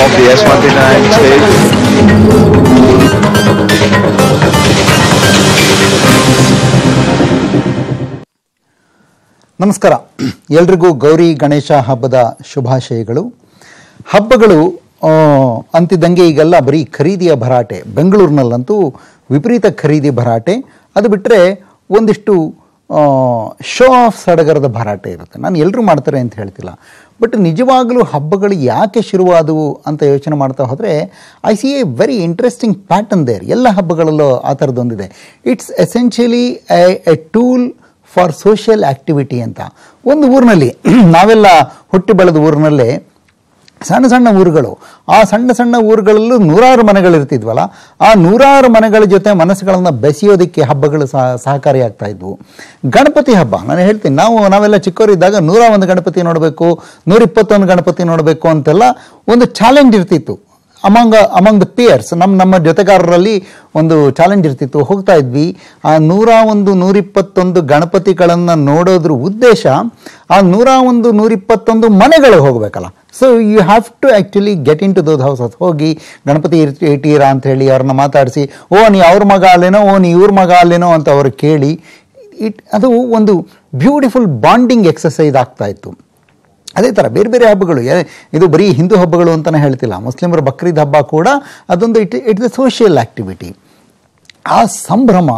of the S139 stage. ನಮಸ್ಕಾರ, ಎಲ್ರಿಗೂ ಗೌರಿ ಗಣೇಶ ಹಬ್ಬದ ಶುಭಾಶಯಗಳು. ಹಬ್ಬಗಳು ಅಂತಿದ್ದಂಗೆ ಈಗೆಲ್ಲ ಬರೀ ಖರೀದಿಯ ಭರಾಟೆ. ಬೆಂಗಳೂರಿನಲ್ಲಂತೂ ವಿಪರೀತ ಖರೀದಿ ಭರಾಟೆ. ಅದು ಬಿಟ್ಟರೆ ಒಂದಿಷ್ಟು ಶೋ ಆಫ್ ಸಡಗರದ ಭರಾಟೆ ಇರುತ್ತೆ. ನಾನು ಎಲ್ಲರೂ ಮಾಡ್ತಾರೆ ಅಂತ ಹೇಳ್ತಿಲ್ಲ, ಬಟ್ ನಿಜವಾಗಲೂ ಹಬ್ಬಗಳು ಯಾಕೆ ಶುರುವಾದವು ಅಂತ ಯೋಚನೆ ಮಾಡ್ತಾ ಹೋದರೆ I see a very interesting pattern there. ಎಲ್ಲ ಹಬ್ಬಗಳಲ್ಲೂ ಆ ಥರದ್ದೊಂದಿದೆ. It's essentially a tool for social activity ಅಂತ. ಒಂದು ಊರಿನಲ್ಲಿ, ನಾವೆಲ್ಲ ಹುಟ್ಟಿ ಬೆಳೆದ ಊರಿನಲ್ಲೇ ಸಣ್ಣ ಸಣ್ಣ ಊರುಗಳು, ಆ ಸಣ್ಣ ಸಣ್ಣ ಊರುಗಳಲ್ಲೂ ನೂರಾರು ಮನೆಗಳಿರ್ತಿದ್ವಲ್ಲ, ಆ ನೂರಾರು ಮನೆಗಳ ಜೊತೆ ಮನಸ್ಸುಗಳನ್ನು ಬೆಸೆಯೋದಕ್ಕೆ ಹಬ್ಬಗಳು ಸಹಕಾರಿಯಾಗ್ತಾ ಇದ್ವು. ಗಣಪತಿ ಹಬ್ಬ ನಾನು ಹೇಳ್ತೀನಿ, ನಾವೆಲ್ಲ ಚಿಕ್ಕವರಿದ್ದಾಗ 101 ಗಣಪತಿ ನೋಡಬೇಕು, 121 ಗಣಪತಿ ನೋಡಬೇಕು ಅಂತೆಲ್ಲ ಒಂದು ಚಾಲೆಂಜ್ ಇರ್ತಿತ್ತು. ಅಮಾಂಗ್ ದ ಪಿಯರ್ಸ್, ನಮ್ಮ ಜೊತೆಗಾರರಲ್ಲಿ ಒಂದು ಚಾಲೆಂಜ್ ಇರ್ತಿತ್ತು. ಹೋಗ್ತಾ ಇದ್ವಿ, ಆ 101, 121 ಗಣಪತಿಗಳನ್ನು ನೋಡೋದ್ರ ಉದ್ದೇಶ ಆ 101, 121 ಮನೆಗಳಿಗೆ ಹೋಗಬೇಕಲ್ಲ. So you have to actually get into those houses. ಹೋಗಿ ಗಣಪತಿ ಇಟ್ಟೀರಾ ಅಂತ ಹೇಳಿ ಅವ್ರನ್ನ ಮಾತಾಡಿಸಿ, ನೀ ಅವ್ರ ಮಗ ಅಲ್ಲೇನೋ, ನೀ ಇವ್ರ ಮಗ ಅಲ್ಲೇನೋ ಅಂತ ಅವರು ಕೇಳಿ, ಅದು ಒಂದು ಬ್ಯೂಟಿಫುಲ್ ಬಾಂಡಿಂಗ್ ಎಕ್ಸಸೈಸ್ ಆಗ್ತಾ ಇತ್ತು. ಅದೇ ಥರ ಬೇರೆ ಬೇರೆ ಹಬ್ಬಗಳು, ಇದು ಬರೀ ಹಿಂದೂ ಹಬ್ಬಗಳು ಅಂತಲೇ ಹೇಳ್ತಿಲ್ಲ, ಮುಸ್ಲಿಮರ ಬಕ್ರೀದ್ ಹಬ್ಬ ಕೂಡ ಅದೊಂದು ಇಟ್ಸ್ ಎ ಸೋಷಿಯಲ್ ಆ್ಯಕ್ಟಿವಿಟಿ. ಆ ಸಂಭ್ರಮ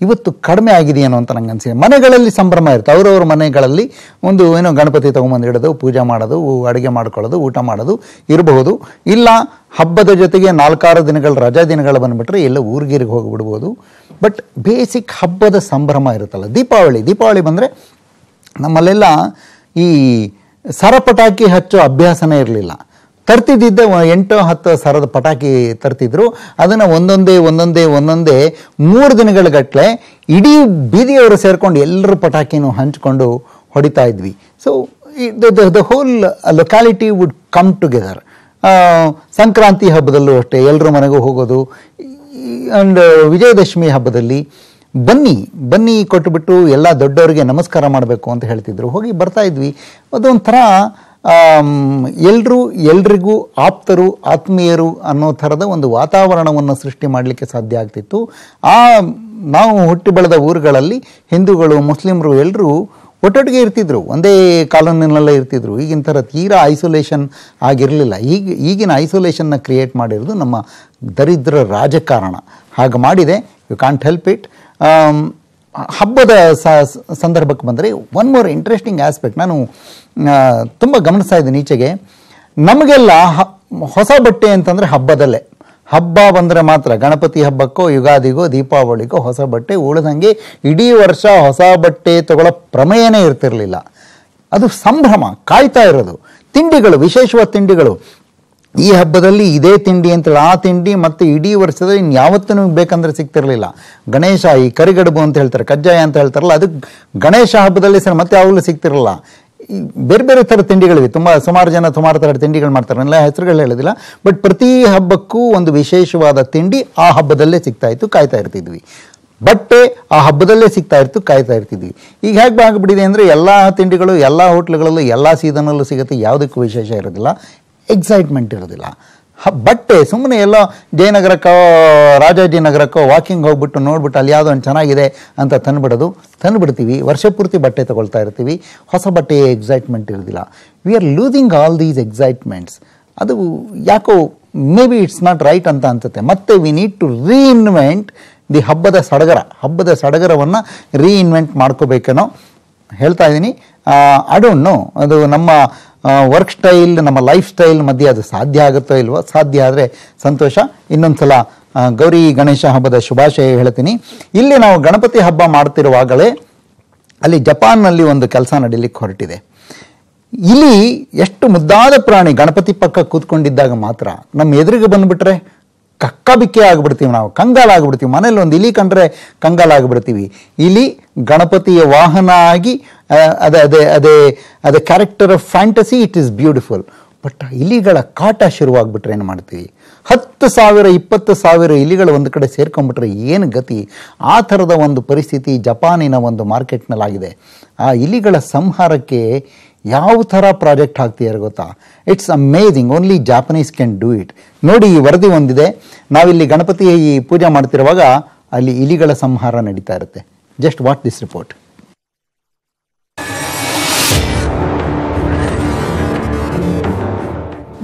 ಇವತ್ತು ಕಡಿಮೆ ಆಗಿದೆಯೇನೋ ಅಂತ ನಂಗೆ ಅನಿಸಿದೆ. ಮನೆಗಳಲ್ಲಿ ಸಂಭ್ರಮ ಇರುತ್ತೆ, ಅವರವ್ರ ಮನೆಗಳಲ್ಲಿ ಒಂದು ಗಣಪತಿ ತೊಗೊಂಬಂದಿಡೋದು, ಪೂಜೆ ಮಾಡೋದು, ಅಡುಗೆ ಮಾಡ್ಕೊಳ್ಳೋದು, ಊಟ ಮಾಡೋದು ಇರಬಹುದು. ಇಲ್ಲ ಹಬ್ಬದ ಜೊತೆಗೆ 4-6 ದಿನಗಳ ರಜಾ ದಿನಗಳು ಬಂದುಬಿಟ್ರೆ ಎಲ್ಲ ಊರಿಗೀರಿಗೆ ಹೋಗಿಬಿಡ್ಬೋದು. ಬಟ್ ಬೇಸಿಕ್ ಹಬ್ಬದ ಸಂಭ್ರಮ ಇರುತ್ತಲ್ಲ. ದೀಪಾವಳಿ ಬಂದರೆ ನಮ್ಮಲ್ಲೆಲ್ಲ ಈ ಸರಪಟಾಕಿ ಹಚ್ಚೋ ಅಭ್ಯಾಸನೇ ಇರಲಿಲ್ಲ. ತರ್ತಿದ್ದಿದ್ದೆ 8-10 ಸರದ ಪಟಾಕಿ ತರ್ತಿದ್ರು. ಅದನ್ನು ಒಂದೊಂದೇ 3 ದಿನಗಳ ಇಡೀ ಬೀದಿಯವರು ಸೇರ್ಕೊಂಡು ಎಲ್ಲರೂ ಪಟಾಕಿನೂ ಹಂಚ್ಕೊಂಡು ಹೊಡಿತಾ ಇದ್ವಿ. So the whole locality would come together. Sankranti ಹಬ್ಬದಲ್ಲೂ ಅಷ್ಟೇ ಎಲ್ಲರ ಮನೆಗೂ ಹೋಗೋದು. ಆ್ಯಂಡ್ ವಿಜಯದಶಮಿ ಹಬ್ಬದಲ್ಲಿ ಬನ್ನಿ ಕೊಟ್ಟುಬಿಟ್ಟು ಎಲ್ಲ ದೊಡ್ಡವರಿಗೆ ನಮಸ್ಕಾರ ಮಾಡಬೇಕು ಅಂತ ಹೇಳ್ತಿದ್ರು. ಹೋಗಿ ಬರ್ತಾ ಇದ್ವಿ. ಅದೊಂಥರ ಎಲ್ರಿಗೂ ಆಪ್ತರು, ಆತ್ಮೀಯರು ಅನ್ನೋ ಥರದ ಒಂದು ವಾತಾವರಣವನ್ನು ಸೃಷ್ಟಿ ಮಾಡಲಿಕ್ಕೆ ಸಾಧ್ಯ ಆಗ್ತಿತ್ತು. ನಾವು ಹುಟ್ಟಿ ಬೆಳೆದ ಊರುಗಳಲ್ಲಿ ಹಿಂದೂಗಳು, ಮುಸ್ಲಿಮರು ಎಲ್ಲರೂ ಒಟ್ಟೊಟ್ಟಿಗೆ ಇರ್ತಿದ್ರು, ಒಂದೇ ಕಾಲೋನಿನಲ್ಲೇ ಇರ್ತಿದ್ರು. ಈಗಿನ ಥರ ತೀರಾ ಐಸೋಲೇಷನ್ ಆಗಿರಲಿಲ್ಲ. ಈಗಿನ ಐಸೋಲೇಷನ್ನ ಕ್ರಿಯೇಟ್ ಮಾಡಿರೋದು ನಮ್ಮ ದರಿದ್ರ ರಾಜಕಾರಣ. ಹಾಗೆ ಮಾಡಿದೆ, ಯು ಕಾಂಟ್ ಹೆಲ್ಪ್ ಇಟ್. ಹಬ್ಬದ ಸಂದರ್ಭಕ್ಕೆ ಬಂದರೆ ಒನ್ ಮೋರ್ ಇಂಟ್ರೆಸ್ಟಿಂಗ್ ಆಸ್ಪೆಕ್ಟ್ ನಾನು ತುಂಬ ಗಮನಿಸ್ತಾ ಇದ್ದೀನಿ ಈಚೆಗೆ. ನಮಗೆಲ್ಲ ಹೊಸ ಬಟ್ಟೆ ಅಂತಂದರೆ ಹಬ್ಬದಲ್ಲೇ. ಹಬ್ಬ ಬಂದರೆ ಮಾತ್ರ ಗಣಪತಿ ಹಬ್ಬಕ್ಕೋ, ಯುಗಾದಿಗೋ, ದೀಪಾವಳಿಗೋ ಹೊಸ ಬಟ್ಟೆ. ಉಳಿದಂಗೆ ಇಡೀ ವರ್ಷ ಹೊಸ ಬಟ್ಟೆ ತಗೊಳ್ಳೋ ಪ್ರಮೇಯನೇ ಇರ್ತಿರಲಿಲ್ಲ. ಅದು ಸಂಭ್ರಮ, ಕಾಯ್ತಾ ಇರೋದು. ತಿಂಡಿಗಳು, ವಿಶೇಷವಾದ ತಿಂಡಿಗಳು. ಈ ಹಬ್ಬದಲ್ಲಿ ಇದೇ ತಿಂಡಿ ಅಂತೇಳಿ ಆ ತಿಂಡಿ ಮತ್ತು ಇಡೀ ವರ್ಷದ ಇನ್ಯಾವತ್ತೂ ಬೇಕಂದ್ರೆ ಸಿಗ್ತಿರಲಿಲ್ಲ. ಗಣೇಶ, ಈ ಕರಿಗಡುಬು ಅಂತ ಹೇಳ್ತಾರೆ, ಕಜ್ಜಾಯ ಅಂತ ಹೇಳ್ತಾರಲ್ಲ, ಅದು ಗಣೇಶ ಹಬ್ಬದಲ್ಲಿ ಮತ್ತೆ ಯಾವಾಗಲೂ ಸಿಗ್ತಿರಲ್ಲ. ಬೇರೆ ಬೇರೆ ಥರ ತಿಂಡಿಗಳಿವೆ. ಸುಮಾರು ಜನ ಸುಮಾರು ಥರ ತಿಂಡಿಗಳು ಮಾಡ್ತಾರೆ, ಎಲ್ಲ ಹೆಸರುಗಳು ಹೇಳೋದಿಲ್ಲ. ಬಟ್ ಪ್ರತಿ ಹಬ್ಬಕ್ಕೂ ಒಂದು ವಿಶೇಷವಾದ ತಿಂಡಿ ಆ ಹಬ್ಬದಲ್ಲೇ ಸಿಗ್ತಾ ಇತ್ತು, ಕಾಯ್ತಾ ಇರ್ತಿದ್ವಿ. ಬಟ್ಟೆ ಆ ಹಬ್ಬದಲ್ಲೇ ಸಿಗ್ತಾ ಇತ್ತು, ಕಾಯ್ತಾ ಇರ್ತಿದ್ವಿ. ಈಗ ಹೇಗೆ ಆಗಿಬಿಟ್ಟಿದೆ ಅಂದರೆ ಎಲ್ಲ ತಿಂಡಿಗಳು ಎಲ್ಲ ಹೋಟ್ಲುಗಳಲ್ಲೂ ಎಲ್ಲ ಸೀಸನಲ್ಲೂ ಸಿಗುತ್ತೆ, ಯಾವುದಕ್ಕೂ ವಿಶೇಷ ಇರೋದಿಲ್ಲ, ಎಕ್ಸೈಟ್ಮೆಂಟ್ ಇರೋದಿಲ್ಲ. ಬಟ್ಟೆ ಸುಮ್ಮನೆ ಎಲ್ಲೋ ಜಯನಗರಕ್ಕೋ ರಾಜಾಜಿನಗರಕ್ಕೋ ವಾಕಿಂಗ್ ಹೋಗ್ಬಿಟ್ಟು ನೋಡ್ಬಿಟ್ಟು ಅಲ್ಲಿ ಯಾವುದೋ ಒಂದು ಚೆನ್ನಾಗಿದೆ ಅಂತ ತಂದುಬಿಡ್ತೀವಿ. ವರ್ಷ ಪೂರ್ತಿ ಬಟ್ಟೆ ತೊಗೊಳ್ತಾ ಇರ್ತೀವಿ, ಹೊಸ ಬಟ್ಟೆಯ ಎಕ್ಸೈಟ್ಮೆಂಟ್ ಇರೋದಿಲ್ಲ. We are losing all these excitements. ಅದು ಯಾಕೋ maybe it's not right ಅಂತ ಅನ್ಸುತ್ತೆ. ಮತ್ತೆ we need to reinvent the ಹಬ್ಬದ ಸಡಗರವನ್ನು ರೀಇನ್ವೆಂಟ್ ಮಾಡ್ಕೋಬೇಕೇನೋ ಹೇಳ್ತಾ ಇದ್ದೀನಿ. ಐ ಡೋಂಟ್ ನೋ, ಅದು ನಮ್ಮ ವರ್ಕ್ ಸ್ಟೈಲ್, ನಮ್ಮ ಲೈಫ್ ಸ್ಟೈಲ್ ಮಧ್ಯೆ ಅದು ಸಾಧ್ಯ ಆಗುತ್ತೋ ಇಲ್ವೋ. ಸಾಧ್ಯ ಆದರೆ ಸಂತೋಷ. ಇನ್ನೊಂದು ಸಲ ಗೌರಿ ಗಣೇಶ ಹಬ್ಬದ ಶುಭಾಶಯ ಹೇಳ್ತೀನಿ. ಇಲ್ಲಿ ನಾವು ಗಣಪತಿ ಹಬ್ಬ ಮಾಡ್ತಿರುವಾಗಲೇ ಅಲ್ಲಿ ಜಪಾನ್ನಲ್ಲಿ ಒಂದು ಕೆಲಸ ನಡೀಲಿಕ್ಕೆ ಹೊರಟಿದೆ. ಇಲಿ ಎಷ್ಟು ಮುದ್ದಾದ ಪ್ರಾಣಿ. ಗಣಪತಿ ಪಕ್ಕ ಕೂತ್ಕೊಂಡಿದ್ದಾಗ ಮಾತ್ರ ನಮ್ಮ ಎದುರಿಗೆ ಬಂದುಬಿಟ್ರೆ ಕಕ್ಕಬಿಕ್ಕೆ ಆಗಿಬಿಡ್ತೀವಿ, ನಾವು ಕಂಗಾಲಾಗ್ಬಿಡ್ತೀವಿ. ಮನೇಲಿ ಒಂದು ಇಲಿ ಕಂಡ್ರೆ ಕಂಗಾಲಾಗ್ಬಿಡ್ತೀವಿ. ಇಲಿ ಗಣಪತಿಯ ವಾಹನ ಆಗಿ ಅದೇ character of fantasy, it is beautiful. But ಇಲಿಗಳ ಕಾಟ ಶುರುವಾಗ್ಬಿಟ್ರೆ ಏನು ಮಾಡ್ತೀವಿ? 10,000 20,000 ಇಲಿಗಳು ಒಂದು ಕಡೆ ಸೇರ್ಕೊಂಡ್ಬಿಟ್ರೆ ಏನು ಗತಿ? ಆ ಥರದ ಒಂದು ಪರಿಸ್ಥಿತಿ ಜಪಾನಿನ ಒಂದು ಮಾರ್ಕೆಟ್ನಲ್ಲಾಗಿದೆ. ಆ ಇಲಿಗಳ ಸಂಹಾರಕ್ಕೆ ಯಾವ ಥರ ಪ್ರಾಜೆಕ್ಟ್ ಹಾಕ್ತಿದ್ದಾರೆ ಗೊತ್ತಾ? It's amazing. Only Japanese can do it. ನೋಡಿ, ಈ ವರದಿ ಒಂದಿದೆ. ನಾವಿಲ್ಲಿ ಗಣಪತಿ ಈ ಪೂಜೆ ಮಾಡ್ತಿರುವಾಗ ಅಲ್ಲಿ ಇಲಿಗಳ ಸಂಹಾರ ನಡೀತಾ ಇರುತ್ತೆ. Just what this report.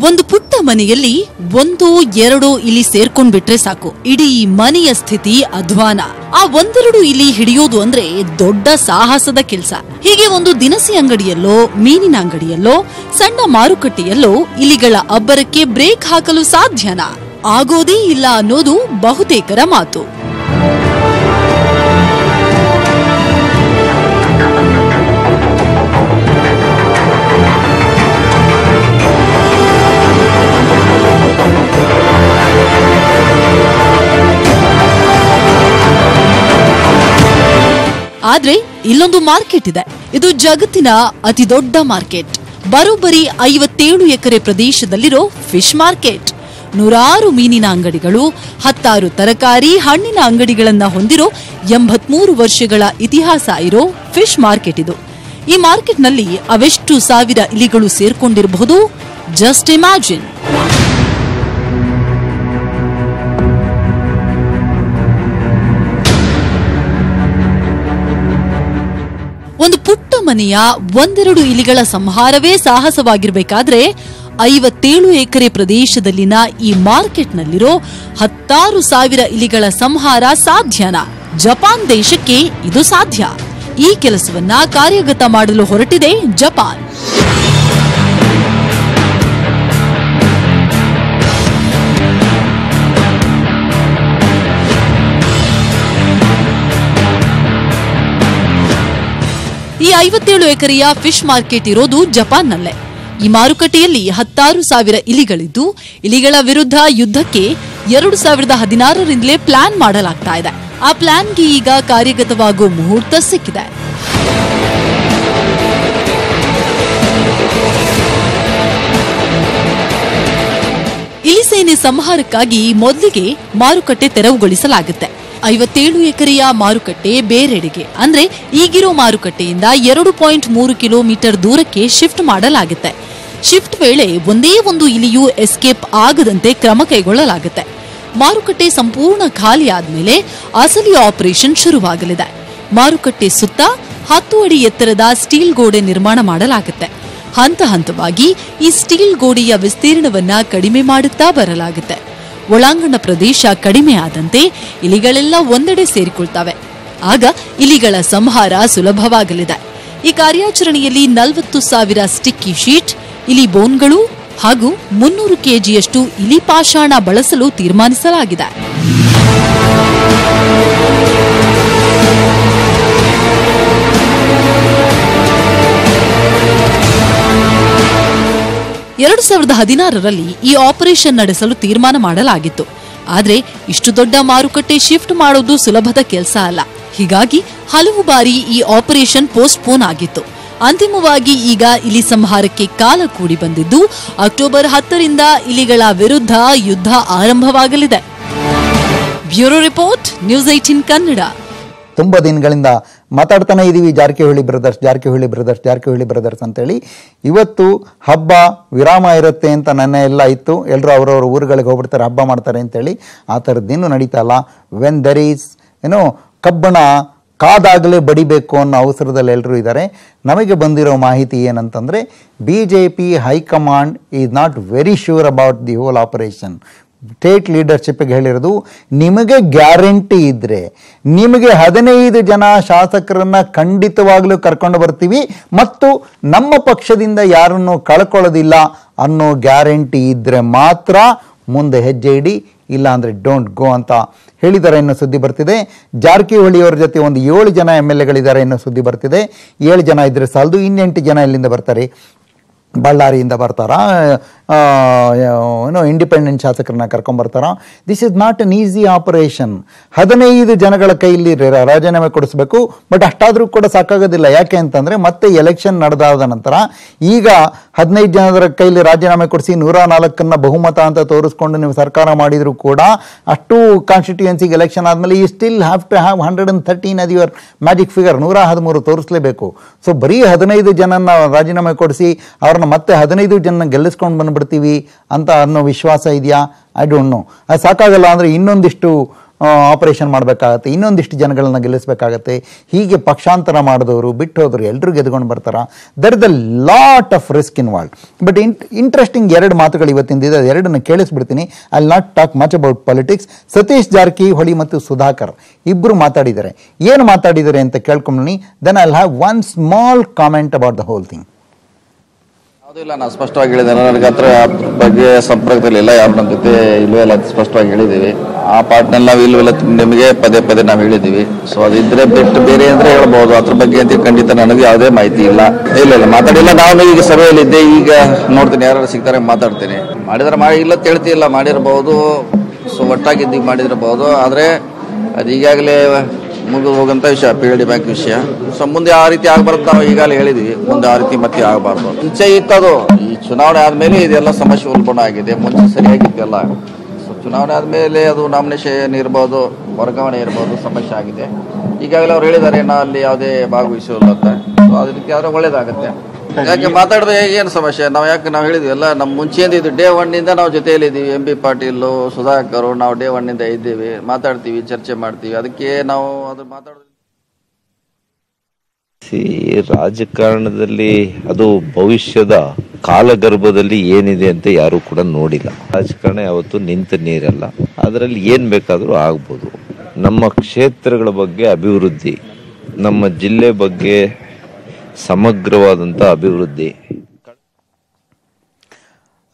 ಒಂದು ಪುಟ್ಟ ಮನೆಯಲ್ಲಿ 1-2 ಇಲಿ ಸೇರ್ಕೊಂಡ್ಬಿಟ್ರೆ ಸಾಕು, ಇಡೀ ಮನೆಯ ಸ್ಥಿತಿ ಅಧ್ವಾನ. ಆ 1-2 ಇಲಿ ಹಿಡಿಯೋದು ಅಂದ್ರೆ ದೊಡ್ಡ ಸಾಹಸದ ಕೆಲಸ. ಹೀಗೆ ಒಂದು ದಿನಸಿ ಅಂಗಡಿಯಲ್ಲೋ, ಮೀನಿನ ಅಂಗಡಿಯಲ್ಲೋ, ಸಣ್ಣ ಮಾರುಕಟ್ಟೆಯಲ್ಲೋ ಇಲಿಗಳ ಅಬ್ಬರಕ್ಕೆ ಬ್ರೇಕ್ ಹಾಕಲು ಸಾಧ್ಯನಾ? ಆಗೋದೇ ಇಲ್ಲ ಅನ್ನೋದು ಬಹುತೇಕರ ಮಾತು. ಆದ್ರೆ ಇಲ್ಲೊಂದು ಮಾರ್ಕೆಟ್ ಇದೆ. ಇದು ಜಗತ್ತಿನ ಅತಿ ದೊಡ್ಡ ಮಾರ್ಕೆಟ್. ಬರೋಬ್ಬರಿ 57 ಎಕರೆ ಪ್ರದೇಶದಲ್ಲಿರೋ ಫಿಶ್ ಮಾರ್ಕೆಟ್. 100 ಮೀನಿನ ಅಂಗಡಿಗಳು, 10 ತರಕಾರಿ ಹಣ್ಣಿನ ಅಂಗಡಿಗಳನ್ನ ಹೊಂದಿರೋ 83 ವರ್ಷಗಳ ಇತಿಹಾಸ ಇರೋ ಫಿಶ್ ಮಾರ್ಕೆಟ್ ಇದು. ಈ ಮಾರ್ಕೆಟ್ನಲ್ಲಿ ಅವೆಷ್ಟು ಸಾವಿರ ಇಲಿಗಳು ಸೇರ್ಕೊಂಡಿರಬಹುದು? Just imagine. ಒಂದು ಪುಟ್ಟ ಮನೆಯ 1-2 ಇಲಿಗಳ ಸಂಹಾರವೇ ಸಾಹಸವಾಗಿರ್ಬೇಕಾದ್ರೆ 57 ಎಕರೆ ಪ್ರದೇಶದಲ್ಲಿನ ಈ ಮಾರ್ಕೆಟ್ನಲ್ಲಿರೋ 16,000 ಇಲಿಗಳ ಸಂಹಾರ ಸಾಧ್ಯನಾ? ಜಪಾನ್ ದೇಶಕ್ಕೆ ಇದು ಸಾಧ್ಯ. ಈ ಕೆಲಸವನ್ನ ಕಾರ್ಯಗತ ಮಾಡಲು ಹೊರಟಿದೆ ಜಪಾನ್. ಈ 57 ಎಕರೆಯ ಫಿಶ್ ಮಾರ್ಕೆಟ್ ಇರೋದು ಜಪಾನ್ನಲ್ಲೇ. ಈ ಮಾರುಕಟ್ಟೆಯಲ್ಲಿ 16,000 ಇಲಿಗಳಿದ್ದು, ಇಲಿಗಳ ವಿರುದ್ಧ ಯುದ್ಧಕ್ಕೆ 2016ರಿಂದಲೇ ಪ್ಲಾನ್ ಮಾಡಲಾಗ್ತಾ ಇದೆ. ಆ ಪ್ಲಾನ್ಗೆ ಈಗ ಕಾರ್ಯಗತವಾಗುವ ಮುಹೂರ್ತ ಸಿಕ್ಕಿದೆ. ಇಲಿಸೇನೆ ಸಂಹಾರಕ್ಕಾಗಿ ಮೊದಲಿಗೆ ಮಾರುಕಟ್ಟೆ ತೆರವುಗೊಳಿಸಲಾಗುತ್ತೆ. 57 ಎಕರೆಯ ಮಾರುಕಟ್ಟೆ ಬೇರೆಡೆಗೆ, ಅಂದ್ರೆ ಈಗಿರೋ ಮಾರುಕಟ್ಟೆಯಿಂದ 2.3 ಕಿಲೋಮೀಟರ್ ದೂರಕ್ಕೆ ಶಿಫ್ಟ್ ಮಾಡಲಾಗುತ್ತೆ. ಶಿಫ್ಟ್ ವೇಳೆ ಒಂದೇ ಒಂದು ಇಲಿಯೂ ಎಸ್ಕೇಪ್ ಆಗದಂತೆ ಕ್ರಮ ಕೈಗೊಳ್ಳಲಾಗುತ್ತೆ. ಮಾರುಕಟ್ಟೆ ಸಂಪೂರ್ಣ ಖಾಲಿ ಆದ್ಮೇಲೆ ಅಸಲಿ ಆಪರೇಷನ್ ಶುರುವಾಗಲಿದೆ. ಮಾರುಕಟ್ಟೆ ಸುತ್ತ 10 ಅಡಿ ಎತ್ತರದ ಸ್ಟೀಲ್ ಗೋಡೆ ನಿರ್ಮಾಣ ಮಾಡಲಾಗುತ್ತೆ. ಹಂತ ಹಂತವಾಗಿ ಈ ಸ್ಟೀಲ್ ಗೋಡೆಯ ವಿಸ್ತೀರ್ಣವನ್ನ ಕಡಿಮೆ ಮಾಡುತ್ತಾ ಬರಲಾಗುತ್ತೆ. ಒಳಾಂಗಣ ಪ್ರದೇಶ ಕಡಿಮೆ ಆದಂತೆ ಇಲಿಗಳೆಲ್ಲ ಒಂದೆಡೆ ಸೇರಿಕೊಳ್ತವೆ. ಆಗ ಇಲಿಗಳ ಸಂಹಾರ ಸುಲಭವಾಗಲಿದೆ. ಈ ಕಾರ್ಯಾಚರಣೆಯಲ್ಲಿ 40,000 ಸ್ಟಿಕ್ಕಿ ಶೀಟ್, ಇಲಿ ಬೋನ್ಗಳು ಹಾಗೂ 300 ಕೆಜಿಯಷ್ಟು ಇಲಿ ಪಾಷಾಣ ಬಳಸಲು ತೀರ್ಮಾನಿಸಲಾಗಿದೆ. ಎರಡು 2016ರಲ್ಲಿ ಈ ಆಪರೇಷನ್ ನಡೆಸಲು ತೀರ್ಮಾನ ಮಾಡಲಾಗಿತ್ತು. ಆದ್ರೆ ಇಷ್ಟು ದೊಡ್ಡ ಮಾರುಕಟ್ಟೆ ಶಿಫ್ಟ್ ಮಾಡೋದು ಸುಲಭದ ಕೆಲಸ ಅಲ್ಲ. ಹೀಗಾಗಿ ಹಲವು ಬಾರಿ ಈ ಆಪರೇಷನ್ ಪೋಸ್ಟ್ಪೋನ್ ಆಗಿತ್ತು. ಅಂತಿಮವಾಗಿ ಈಗ ಇಲಿ ಸಂಹಾರಕ್ಕೆ ಕಾಲ ಕೂಡಿ ಬಂದಿದ್ದು ಅಕ್ಟೋಬರ್ 10ರಿಂದ ಇಲಿಗಳ ವಿರುದ್ಧ ಯುದ್ಧ ಆರಂಭವಾಗಲಿದೆ. Bureau report, news 18 Kannada. ತುಂಬ ದಿನಗಳಿಂದ ಮಾತಾಡ್ತಾನೆ ಇದ್ದೀವಿ ಜಾರಕಿಹೊಳಿ ಬ್ರದರ್ಸ್ ಅಂತೇಳಿ. ಇವತ್ತು ಹಬ್ಬ ವಿರಾಮ ಇರುತ್ತೆ ಅಂತ ನನ್ನ ಎಲ್ಲ ಇತ್ತು. ಎಲ್ಲರೂ ಅವರವ್ರ ಊರುಗಳಿಗೆ ಹೋಗ್ಬಿಡ್ತಾರೆ, ಹಬ್ಬ ಮಾಡ್ತಾರೆ ಅಂತೇಳಿ. ಆ ಥರದ್ದೇನು ನಡೀತಾ ಇಲ್ಲ. ವೆನ್ ದರ್ ಈಸ್ ಕಬ್ಬಣ ಕಾದಾಗಲೇ ಬಡಿಬೇಕು ಅನ್ನೋ ಅವಸರದಲ್ಲಿ ಎಲ್ಲರೂ ಇದ್ದಾರೆ. ನಮಗೆ ಬಂದಿರೋ ಮಾಹಿತಿ ಏನಂತಂದರೆ, BJP high command is not very sure about the whole operation. State ಲೀಡರ್ಶಿಪ್ಗೆ ಹೇಳಿರೋದು, ನಿಮಗೆ ಗ್ಯಾರಂಟಿ ಇದ್ದರೆ ನಿಮಗೆ 15 ಜನ ಶಾಸಕರನ್ನು ಖಂಡಿತವಾಗ್ಲೂ ಕರ್ಕೊಂಡು ಬರ್ತೀವಿ ಮತ್ತು ನಮ್ಮ ಪಕ್ಷದಿಂದ ಯಾರನ್ನು ಕಳ್ಕೊಳ್ಳೋದಿಲ್ಲ ಅನ್ನೋ ಗ್ಯಾರಂಟಿ ಇದ್ದರೆ ಮಾತ್ರ ಮುಂದೆ ಹೆಜ್ಜೆ ಇಡಿ, ಇಲ್ಲ ಅಂದರೆ ಡೋಂಟ್ ಗೋ ಅಂತ ಹೇಳಿದ್ದಾರೆ ಅನ್ನೋ ಸುದ್ದಿ ಬರ್ತಿದೆ. ಜಾರಕಿಹೊಳಿಯವರ ಜೊತೆ ಒಂದು 7 ಜನ MLAಗಳಿದ್ದಾರೆ ಅನ್ನೋ ಸುದ್ದಿ ಬರ್ತಿದೆ. 7 ಜನ ಇದ್ದರೆ ಸಾಲದು, 8 ಜನ ಇಲ್ಲಿಂದ ಬರ್ತಾರೆ. ಬಳ್ಳಾರಿಯಿಂದ ಬರ್ತಾರಾ, ಏನೋ ಇಂಡಿಪೆಂಡೆಂಟ್ ಶಾಸಕರನ್ನ ಕರ್ಕೊಂಬರ್ತಾರಾ? This is not an easy operation. 15 ಜನಗಳ ಕೈಯಲ್ಲಿ ರಾಜೀನಾಮೆ ಕೊಡಿಸ್ಬೇಕು. ಬಟ್ ಅಷ್ಟಾದರೂ ಕೂಡ ಸಾಕಾಗೋದಿಲ್ಲ. ಯಾಕೆ ಅಂತಂದರೆ ಮತ್ತೆ ಎಲೆಕ್ಷನ್ ನಡೆದಾದ ನಂತರ ಈಗ 15 ಜನರ ಕೈಲಿ ರಾಜೀನಾಮೆ ಕೊಡಿಸಿ 104 ಬಹುಮತ ಅಂತ ತೋರಿಸ್ಕೊಂಡು ನೀವು ಸರ್ಕಾರ ಮಾಡಿದರೂ ಕೂಡ ಅಷ್ಟು ಕಾನ್ಸ್ಟಿಟ್ಯೂಯೆನ್ಸಿಗೆ ಎಲೆಕ್ಷನ್ ಆದಮೇಲೆ you still have to have 113 ಅದು ಯುವರ್ ಮ್ಯಾಜಿಕ್ ಫಿಗರ್, 113 ತೋರಿಸಲೇಬೇಕು. ಸೊ ಬರೀ 15 ಜನನ ರಾಜೀನಾಮೆ ಕೊಡಿಸಿ ಅವ್ರನ್ನ ಮತ್ತೆ 15 ಜನ ಗೆಲ್ಲಿಸ್ಕೊಂಡು ಬಂದುಬಿಡ್ತೀವಿ ಅಂತ ಅನ್ನೋ ವಿಶ್ವಾಸ ಇದೆಯಾ? I don't know. ಅದು ಸಾಕಾಗಲ್ಲ ಅಂದರೆ ಇನ್ನೊಂದಿಷ್ಟು ಆಪರೇಷನ್ ಮಾಡಬೇಕಾಗತ್ತೆ, ಇನ್ನೊಂದಿಷ್ಟು ಜನಗಳನ್ನ ಗೆಲ್ಲಿಸಬೇಕಾಗತ್ತೆ. ಹೀಗೆ ಪಕ್ಷಾಂತರ ಮಾಡಿದವರು ಬಿಟ್ಟು ಹೋದ್ರು ಎಲ್ಲರೂ ಗೆದ್ಕೊಂಡು ಬರ್ತಾರ? There is a lot of risk involve. But interesting 2 ಮಾತುಗಳು ಇವತ್ತಿಂದಿದೆ, ಅದು 2 ಕೇಳಿಸ್ಬಿಡ್ತೀನಿ. I will not talk much about politics. Satish Jarkiholi ಮತ್ತು ಸುಧಾಕರ್ ಇಬ್ಬರು ಮಾತಾಡಿದ್ದಾರೆ. ಏನು ಮಾತಾಡಿದ್ದಾರೆ ಅಂತ ಕೇಳ್ಕೊಂಡ್ನಿ. Then I will have one small comment about the whole thing. ಇಲ್ಲ, ನಾನು ಸ್ಪಷ್ಟವಾಗಿ ಹೇಳಿದ್ದೇನೆ. ನನಗೆ ಹತ್ರ ಬಗ್ಗೆ ಸಂಪರ್ಕದಲ್ಲಿ ಇಲ್ಲ, ಯಾರು ನಮ್ಮ ಜೊತೆ ಇಲ್ಲವೇ ಇಲ್ಲ ಅಂತ ಸ್ಪಷ್ಟವಾಗಿ ಹೇಳಿದ್ದೀವಿ. ಆ ಪಾರ್ಟ್ನಲ್ಲಿ ನಾವು ಇಲ್ಲವೆಲ್ಲ ನಿಮಗೆ ಪದೇ ನಾವು ಹೇಳಿದ್ದೀವಿ. ಸೊ ಅದಿದ್ರೆ ಬಿಟ್ಟು ಬೇರೆ ಅಂದರೆ ಹೇಳ್ಬೋದು. ಅದ್ರ ಬಗ್ಗೆ ಅಂತ ಖಂಡಿತ ನನಗೆ ಯಾವುದೇ ಮಾಹಿತಿ ಇಲ್ಲ. ಇಲ್ಲ ಮಾತಾಡಿಲ್ಲ. ನಾನು ಈಗ ಸಭೆಯಲ್ಲಿದ್ದೆ, ಈಗ ನೋಡ್ತೀನಿ ಯಾರು ಸಿಗ್ತಾರೆ ಮಾತಾಡ್ತೀನಿ. ಮಾಡಿದ್ರೆ ಇಲ್ಲ ಹೇಳ್ತಿಲ್ಲ, ಮಾಡಿರ್ಬೋದು. ಸೊ ಒಟ್ಟಾಗಿದ್ದೀವಿ ಮಾಡಿದಿರಬಹುದು. ಆದರೆ ಅದು ಈಗಾಗಲೇ ಮುಗಿದು ಹೋಗಂತ ವಿಷಯ, PLD ಬ್ಯಾಂಕ್ ವಿಷಯ. ಸೊ ಮುಂದೆ ಆ ರೀತಿ ಆಗಬಾರ್ದು ನಾವು ಈಗಾಗಲೇ ಹೇಳಿದ್ವಿ. ಮುಂದೆ ಆ ರೀತಿ ಮತ್ತೆ ಆಗಬಾರ್ದು. ಮುಂಚೆ ಇತ್ತದು, ಈ ಚುನಾವಣೆ ಆದಮೇಲೆ ಇದೆಲ್ಲ ಸಮಸ್ಯೆ ಉಲ್ಬಣ ಆಗಿದೆ. ಮುಂಚೆ ಸರಿಯಾಗಿದ್ದೆಲ್ಲ. ಸೊ ಚುನಾವಣೆ ಆದಮೇಲೆ ಅದು ನಾಮಿನೇಷನ್ ಇರ್ಬೋದು, ವರ್ಗಾವಣೆ ಇರ್ಬೋದು, ಸಮಸ್ಯೆ ಆಗಿದೆ. ಈಗಾಗಲೇ ಅವ್ರು ಹೇಳಿದ್ದಾರೆ ನಾ ಅಲ್ಲಿ ಯಾವುದೇ ಭಾಗವಹಿಸೋಲ್ಲ ಅಂತ. ಸೊ ಅದೇ ರೀತಿ ಆದರೆ ಒಳ್ಳೇದಾಗುತ್ತೆ. ಯಾಕೆ ಮಾತಾಡಿದ್ರೆ ಏನು ಸಮಸ್ಯೆ? ನಾವು ಹೇಳಿದ್ವಿ ಎಲ್ಲ ನಮ್ಮ ಮುಂಚೆಯಿಂದ ಇದು ಡೇ 1 ನಾವು ಜೊತೆಯಲ್ಲಿದ್ದೀವಿ. MB ಪಾಟೀಲ್, ಸುಧಾಕರ್, ನಾವು ಡೇ 1 ಇದ್ದೀವಿ, ಮಾತಾಡ್ತೀವಿ, ಚರ್ಚೆ ಮಾಡ್ತೀವಿ. ಅದಕ್ಕೆ ನಾವು ಅದು ಮಾತಾಡೋದು. ರಾಜಕಾರಣದಲ್ಲಿ ಅದು ಭವಿಷ್ಯದ ಕಾಲಗರ್ಭದಲ್ಲಿ ಏನಿದೆ ಅಂತ ಯಾರು ಕೂಡ ನೋಡಿಲ್ಲ. ರಾಜಕಾರಣ ಯಾವತ್ತು ನಿಂತ ನೀರಲ್ಲ, ಅದರಲ್ಲಿ ಏನ್ ಬೇಕಾದರೂ ಆಗ್ಬೋದು. ನಮ್ಮ ಕ್ಷೇತ್ರಗಳ ಬಗ್ಗೆ ಅಭಿವೃದ್ಧಿ, ನಮ್ಮ ಜಿಲ್ಲೆ ಬಗ್ಗೆ ಸಮಗ್ರವಾದಂಥ ಅಭಿವೃದ್ಧಿ.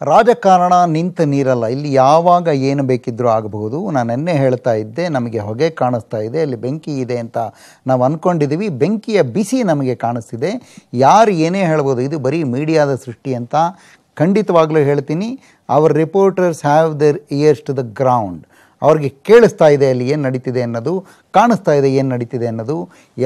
ರಾಜಕಾರಣ ನಿಂತ ನೀರಲ್ಲ. ಇಲ್ಲಿ ಯಾವಾಗ ಏನು ಬೇಕಿದ್ರೂ ಆಗಬಹುದು. ನಾನು ನೆನ್ನೆ ಹೇಳ್ತಾ ಇದ್ದೆ, ನಮಗೆ ಹೊಗೆ ಕಾಣಿಸ್ತಾ ಇದೆ, ಅಲ್ಲಿ ಬೆಂಕಿ ಇದೆ ಅಂತ ನಾವು ಅಂದ್ಕೊಂಡಿದ್ದೀವಿ. ಬೆಂಕಿಯ ಬಿಸಿ ನಮಗೆ ಕಾಣಿಸ್ತಿದೆ. ಯಾರು ಏನೇ ಹೇಳ್ಬೋದು, ಇದು ಬರೀ ಮೀಡಿಯಾದ ಸೃಷ್ಟಿ ಅಂತ ಖಂಡಿತವಾಗ್ಲೂ ಹೇಳ್ತೀನಿ. Our reporters have their ears to the ground. ಅವ್ರಿಗೆ ಕೇಳಿಸ್ತಾ ಇದೆ ಅಲ್ಲಿ ಏನು ನಡೀತಿದೆ ಅನ್ನೋದು, ಕಾಣಿಸ್ತಾ ಇದೆ ಏನು ನಡೀತಿದೆ ಅನ್ನೋದು.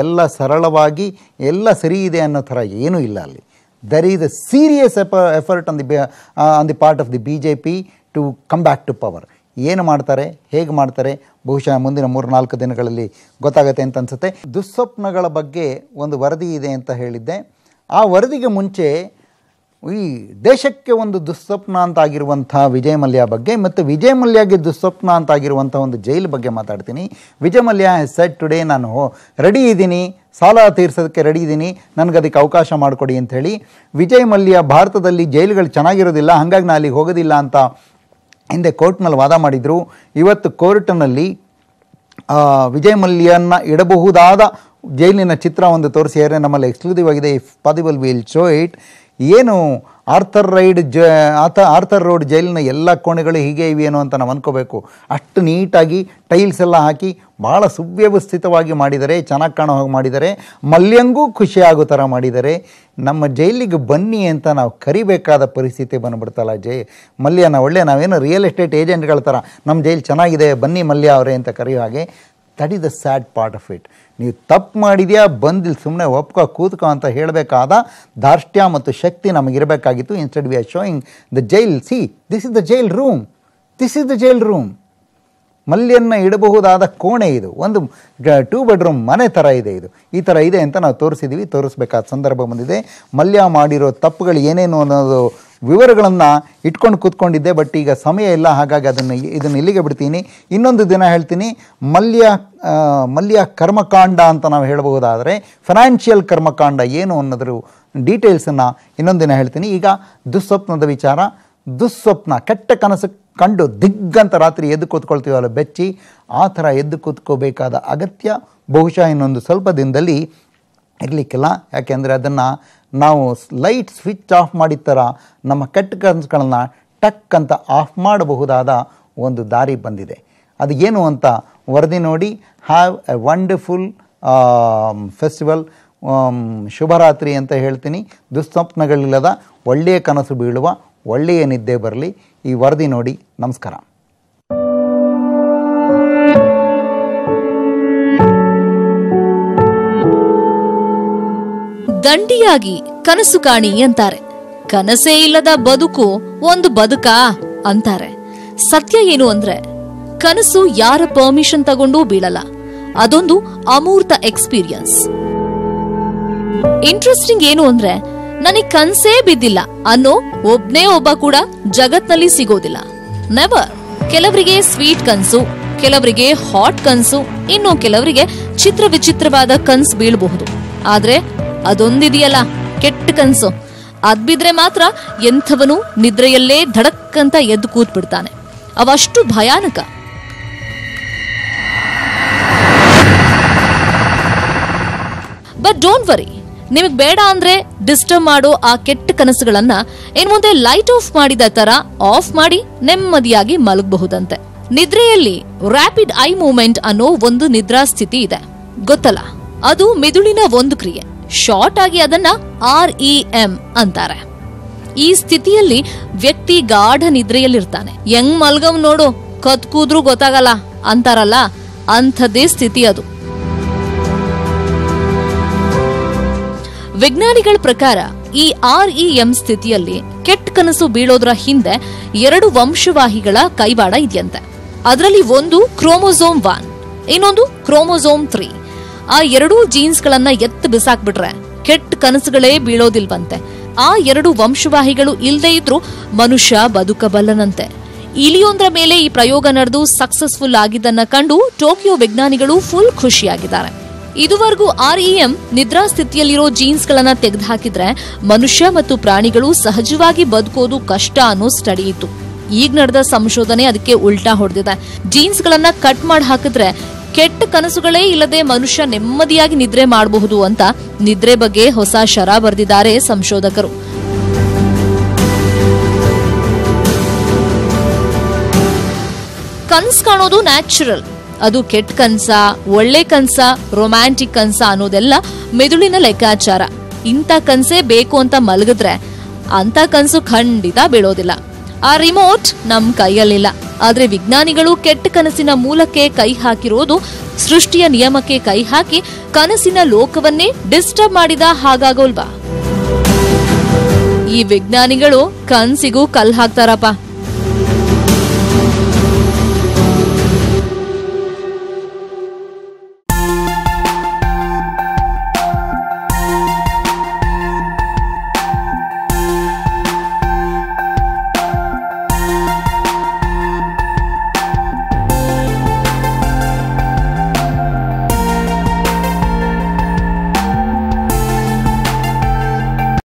ಎಲ್ಲ ಸರಳವಾಗಿ ಎಲ್ಲ ಸರಿ ಇದೆ ಅನ್ನೋ ಥರ ಏನೂ ಇಲ್ಲ ಅಲ್ಲಿ. There is a serious effort on the part of the BJP to come back to power. ಏನು ಮಾಡ್ತಾರೆ, ಹೇಗೆ ಮಾಡ್ತಾರೆ, ಬಹುಶಃ ಮುಂದಿನ 3-4 ದಿನಗಳಲ್ಲಿ ಗೊತ್ತಾಗುತ್ತೆ ಅಂತ ಅನಿಸುತ್ತೆ. ದುಸ್ವಪ್ನಗಳ ಬಗ್ಗೆ ಒಂದು ವರದಿ ಇದೆ ಅಂತ ಹೇಳಿದ್ದೆ. ಆ ವರದಿಗೆ ಮುಂಚೆ ಈ ದೇಶಕ್ಕೆ ಒಂದು ದುಸ್ವಪ್ನ ಅಂತಾಗಿರುವಂಥ ವಿಜಯ್ ಮಲ್ಯ ಬಗ್ಗೆ ಮತ್ತು ವಿಜಯ್ ಮಲ್ಯಗೆ ದುಸ್ವಪ್ನ ಅಂತಾಗಿರುವಂಥ ಒಂದು ಜೈಲು ಬಗ್ಗೆ ಮಾತಾಡ್ತೀನಿ. Vijay Mallya has shed today, ನಾನು ರೆಡಿ ಇದ್ದೀನಿ, ಸಾಲ ತೀರ್ಸೋದಕ್ಕೆ ರೆಡಿ ಇದ್ದೀನಿ, ನನಗೆ ಅದಕ್ಕೆ ಅವಕಾಶ ಮಾಡಿಕೊಡಿ ಅಂಥೇಳಿ. ವಿಜಯ್ ಮಲ್ಯ ಭಾರತದಲ್ಲಿ ಜೈಲುಗಳು ಚೆನ್ನಾಗಿರೋದಿಲ್ಲ, ಹಾಗಾಗಿ ನಾನು ಅಲ್ಲಿಗೆ ಹೋಗೋದಿಲ್ಲ ಅಂತ ಹಿಂದೆ ಕೋರ್ಟ್ನಲ್ಲಿ ವಾದ ಮಾಡಿದರು. ಇವತ್ತು ಕೋರ್ಟ್ನಲ್ಲಿ ವಿಜಯ್ ಮಲ್ಯನ ಇಡಬಹುದಾದ ಜೈಲಿನ ಚಿತ್ರ ಒಂದು ತೋರಿಸಿದರೆ ನಮ್ಮಲ್ಲಿ ಎಕ್ಸ್ಕ್ಲೂಸಿವ್ ಆಗಿದೆ. If possible will show it. ಏನು ಆರ್ಥರ್ ರೋಡ್ ಜೈಲಿನ ಎಲ್ಲ ಕೋಣೆಗಳು ಹೀಗೆ ಇವೆಯೇನೋ ಅಂತ ನಾವು ಅಂದ್ಕೋಬೇಕು. ಅಷ್ಟು ನೀಟಾಗಿ ಟೈಲ್ಸ್ ಎಲ್ಲ ಹಾಕಿ ಭಾಳ ಸುವ್ಯವಸ್ಥಿತವಾಗಿ ಮಾಡಿದ್ದಾರೆ, ಚೆನ್ನಾಗಿ ಕಾಣೋ ಹಾಗೆ ಮಾಡಿದ್ದಾರೆ. ಮಲ್ಯಂಗೂ ಖುಷಿಯಾಗೋ ಥರ ಮಾಡಿದ್ದಾರೆ. ನಮ್ಮ ಜೈಲಿಗೆ ಬನ್ನಿ ಅಂತ ನಾವು ಕರಿಬೇಕಾದ ಪರಿಸ್ಥಿತಿ ಬಂದುಬಿಡ್ತಲ್ಲ. ಮಲ್ಯನ ನಾವೇನು ರಿಯಲ್ ಎಸ್ಟೇಟ್ ಏಜೆಂಟ್ಗಳ ಥರ ನಮ್ಮ ಜೈಲು ಚೆನ್ನಾಗಿದೆ ಬನ್ನಿ ಮಲ್ಯ ಅವರೇ ಅಂತ ಕರೆಯೋ ಹಾಗೆ. That is the sad part of it. ನೀವು ತಪ್ಪು ಮಾಡಿದೆಯಾ, ಬಂದಿಲ್ಲಿ ಸುಮ್ಮನೆ ಕೂತ್ಕೋ ಅಂತ ಹೇಳಬೇಕಾದ ಧಾರ್ಷ್ಟ್ಯ ಮತ್ತು ಶಕ್ತಿ ನಮಗಿರಬೇಕಾಗಿತ್ತು. Instead we are showing the jail. See, this is the jail room, this is the jail room. ಮಲ್ಯನ್ನ ಇಡಬಹುದಾದ ಕೋಣೆ ಇದು, ಒಂದು 2 ಬೆಡ್ರೂಮ್ ಮನೆ ಥರ ಇದೆ. ಇದು ಈ ಥರ ಇದೆ ಅಂತ ನಾವು ತೋರಿಸಿದ್ದೀವಿ, ತೋರಿಸ್ಬೇಕಾದ ಸಂದರ್ಭ ಬಂದಿದೆ. ಮಲ್ಯ ಮಾಡಿರೋ ತಪ್ಪುಗಳು ಏನೇನು ಅನ್ನೋದು ವಿವರಗಳನ್ನು ಇಟ್ಕೊಂಡು ಕೂತ್ಕೊಂಡಿದ್ದೆ. ಬಟ್ ಈಗ ಸಮಯ ಇಲ್ಲ, ಹಾಗಾಗಿ ಇದನ್ನು ಇಲ್ಲಿಗೆ ಬಿಡ್ತೀನಿ. ಇನ್ನೊಂದು ದಿನ ಹೇಳ್ತೀನಿ. ಮಲ್ಯ ಕರ್ಮಕಾಂಡ ಅಂತ ನಾವು ಹೇಳಬಹುದಾದರೆ ಫೈನಾನ್ಷಿಯಲ್ ಕರ್ಮಕಾಂಡ ಏನು ಅನ್ನೋದ್ರ ಡೀಟೇಲ್ಸನ್ನು ಇನ್ನೊಂದು ದಿನ ಹೇಳ್ತೀನಿ. ಈಗ ದುಸ್ವಪ್ನದ ವಿಚಾರ. ದುಸ್ವಪ್ನ, ಕೆಟ್ಟ ಕನಸು ಕಂಡು ದಿಗ್ಗಂತ ರಾತ್ರಿ ಎದ್ದು ಕೂತ್ಕೊಳ್ತೀವಲ್ಲ ಬೆಚ್ಚಿ, ಆ ಥರ ಎದ್ದು ಕೂತ್ಕೋಬೇಕಾದ ಅಗತ್ಯ ಬಹುಶಃ ಇನ್ನೊಂದು ಸ್ವಲ್ಪ ದಿನದಲ್ಲಿ ಇರಲಿಕ್ಕಿಲ್ಲ. ಯಾಕೆಂದರೆ ಅದನ್ನು ನಾವು ಲೈಟ್ ಸ್ವಿಚ್ ಆಫ್ ಮಾಡಿದ ಥರ ನಮ್ಮ ಕೆಟ್ಟ ಕನಸುಗಳನ್ನು ಟಕ್ ಅಂತ ಆಫ್ ಮಾಡಬಹುದಾದ ಒಂದು ದಾರಿ ಬಂದಿದೆ. ಅದು ಏನು ಅಂತ ವರದಿ ನೋಡಿ. Have a wonderful festival. ಶುಭರಾತ್ರಿ ಅಂತ ಹೇಳ್ತೀನಿ. ದುಸ್ವಪ್ನಗಳಿಲ್ಲದ ಒಳ್ಳೆಯ ಕನಸು ಬೀಳುವ ಒಳ್ಳೆಯ ನಿದ್ದೆ ಬರಲಿ. ಈ ವರದಿ ನೋಡಿ. ನಮಸ್ಕಾರ. ದಂಡಿಯಾಗಿ ಕನಸು ಕಾಣಿ ಅಂತಾರೆ. ಕನಸೇ ಇಲ್ಲದ ಬದುಕು ಒಂದು ಬದುಕಾ ಅಂತಾರೆ. ಸತ್ಯ ಏನು ಅಂದ್ರೆ ಕನಸು ಯಾರ ಪರ್ಮಿಷನ್ ತಗೊಂಡೂ ಬೀಳಲ್ಲ. ಅದೊಂದು ಅಮೂರ್ತ ಎಕ್ಸ್ಪೀರಿಯನ್ಸ್. ಇಂಟ್ರೆಸ್ಟಿಂಗ್ ಏನು ಅಂದ್ರೆ ನನಗೆ ಕನ್ಸೇ ಬಿದ್ದಿಲ್ಲ ಅನ್ನೋ ಒಬ್ನೇ ಒಬ್ಬ ಕೂಡ ಜಗತ್ನಲ್ಲಿ ಸಿಗೋದಿಲ್ಲ. ನೆವರ್. ಕೆಲವರಿಗೆ ಸ್ವೀಟ್ ಕನ್ಸು, ಕೆಲವರಿಗೆ ಹಾಟ್ ಕನ್ಸು, ಇನ್ನು ಕೆಲವರಿಗೆ ಚಿತ್ರ ವಿಚಿತ್ರವಾದ ಕನ್ಸು ಬೀಳಬಹುದು. ಆದ್ರೆ ಅದೊಂದಿದೆಯಲ್ಲ, ಕೆಟ್ಟ ಕನ್ಸು. ಅದ್ ಬಿದ್ರೆ ಮಾತ್ರ ಎಂಥವನು ನಿದ್ರೆಯಲ್ಲೇ ಧಡಕ್ಕಂತ ಎದ್ದು ಕೂತ್ಬಿಡ್ತಾನೆ. ಅವಷ್ಟು ಭಯಾನಕ. ಬಟ್ ಡೋಂಟ್ ವರಿ, ನಿಮಗ್ ಬೇಡ ಅಂದ್ರೆ ಡಿಸ್ಟರ್ಬ್ ಮಾಡೋ ಆ ಕೆಟ್ಟ ಕನಸುಗಳನ್ನ ಇನ್ ಮುಂದೆ ಲೈಟ್ ಆಫ್ ಮಾಡಿದ ತರ ಆಫ್ ಮಾಡಿ ನೆಮ್ಮದಿಯಾಗಿ ಮಲಗಬಹುದಂತೆ. ನಿದ್ರೆಯಲ್ಲಿ ರ್ಯಾಪಿಡ್ ಐ ಮೂವ್ಮೆಂಟ್ ಅನ್ನೋ ಒಂದು ನಿದ್ರಾ ಸ್ಥಿತಿ ಇದೆ, ಗೊತ್ತಲ್ಲ? ಅದು ಮೆದುಳಿನ ಒಂದು ಕ್ರಿಯೆ. ಶಾರ್ಟ್ ಆಗಿ ಅದನ್ನ REM ಅಂತಾರೆ. ಈ ಸ್ಥಿತಿಯಲ್ಲಿ ವ್ಯಕ್ತಿ ಗಾಢ ನಿದ್ರೆಯಲ್ಲಿರ್ತಾನೆ. ಹೆಂಗ್ ಮಲ್ಗವ್ ನೋಡು, ಕತ್ ಕೂದ್ರೂ ಗೊತ್ತಾಗಲ್ಲ ಅಂತಾರಲ್ಲ, ಅಂಥದ್ದೇ ಸ್ಥಿತಿ ಅದು. ವಿಜ್ಞಾನಿಗಳ ಪ್ರಕಾರ ಈ REM ಸ್ಥಿತಿಯಲ್ಲಿ ಕೆಟ್ಟ ಕನಸು ಬೀಳೋದ್ರ ಹಿಂದೆ 2 ವಂಶವಾಹಿಗಳ ಕೈವಾಡ ಇದೆಯಂತೆ. ಅದರಲ್ಲಿ ಒಂದು ಕ್ರೋಮೋಸೋಮ್ 1, ಇನ್ನೊಂದು ಕ್ರೋಮೋಸೋಮ್ 3. ಆ 2 ಜೀನ್ಸ್ ಗಳನ್ನ ಎತ್ತು ಬಿಸಾಕ್ಬಿಟ್ರೆ ಕೆಟ್ಟ ಕನಸುಗಳೇ ಬೀಳೋದಿಲ್ವಂತೆ. ಆ 2 ವಂಶವಾಹಿಗಳು ಇಲ್ಲದೆ ಇದ್ರೂ ಮನುಷ್ಯ ಬದುಕಬಲ್ಲನಂತೆ. ಇಲಿಯೊಂದರ ಮೇಲೆ ಈ ಪ್ರಯೋಗ ನಡೆದು ಸಕ್ಸಸ್ಫುಲ್ ಆಗಿದ್ದನ್ನ ಕಂಡು ಟೋಕಿಯೋ ವಿಜ್ಞಾನಿಗಳು ಫುಲ್ ಖುಷಿಯಾಗಿದ್ದಾರೆ. ಇದುವರೆಗೂ REM ನಿದ್ರಾ ಸ್ಥಿತಿಯಲ್ಲಿರೋ ಜೀನ್ಸ್ ಗಳನ್ನ ತೆಗೆದುಹಾಕಿದ್ರೆ ಮನುಷ್ಯ ಮತ್ತು ಪ್ರಾಣಿಗಳು ಸಹಜವಾಗಿ ಬದುಕೋದು ಕಷ್ಟ ಅನ್ನೋ ಸ್ಟಡಿ ಇತ್ತು. ಈಗ ನಡೆದ ಸಂಶೋಧನೆ ಅದಕ್ಕೆ ಉಲ್ಟಾ ಹೊಡೆದಿದೆ. ಜೀನ್ಸ್ ಗಳನ್ನ ಕಟ್ ಮಾಡಿ ಹಾಕಿದ್ರೆ ಕೆಟ್ಟ ಕನಸುಗಳೇ ಇಲ್ಲದೆ ಮನುಷ್ಯ ನೆಮ್ಮದಿಯಾಗಿ ನಿದ್ರೆ ಮಾಡಬಹುದು ಅಂತ ನಿದ್ರೆ ಬಗ್ಗೆ ಹೊಸ ಶರ ಬರೆದಿದ್ದಾರೆ ಸಂಶೋಧಕರು. ಕನ್ಸ್ ಕಾಣೋದು ನ್ಯಾಚುರಲ್. ಅದು ಕೆಟ್ಟ ಕನ್ಸ, ಒಳ್ಳೆ ಕನ್ಸ, ರೊಮ್ಯಾಂಟಿಕ್ ಕನ್ಸ ಅನ್ನೋದೆಲ್ಲ ಮೆದುಳಿನ ಲೆಕ್ಕಾಚಾರ. ಇಂಥ ಕನ್ಸೇ ಬೇಕು ಅಂತ ಮಲಗಿದ್ರೆ ಅಂತ ಕನ್ಸು ಖಂಡಿತ ಬೀಳೋದಿಲ್ಲ. ಆ ರಿಮೋಟ್ ನಮ್ ಕೈಯಲ್ಲಿಲ್ಲ. ಆದ್ರೆ ವಿಜ್ಞಾನಿಗಳು ಕೆಟ್ಟ ಕನಸಿನ ಮೂಲಕ್ಕೆ ಕೈ ಹಾಕಿರೋದು ಸೃಷ್ಟಿಯ ನಿಯಮಕ್ಕೆ ಕೈ ಹಾಕಿ ಕನಸಿನ ಲೋಕವನ್ನೇ ಡಿಸ್ಟರ್ಬ್ ಮಾಡಿದ ಹಾಗಾಗೋಲ್ವಾ? ಈ ವಿಜ್ಞಾನಿಗಳು ಕನ್ಸಿಗೂ ಕಲ್ ಹಾಕ್ತಾರಪ್ಪ.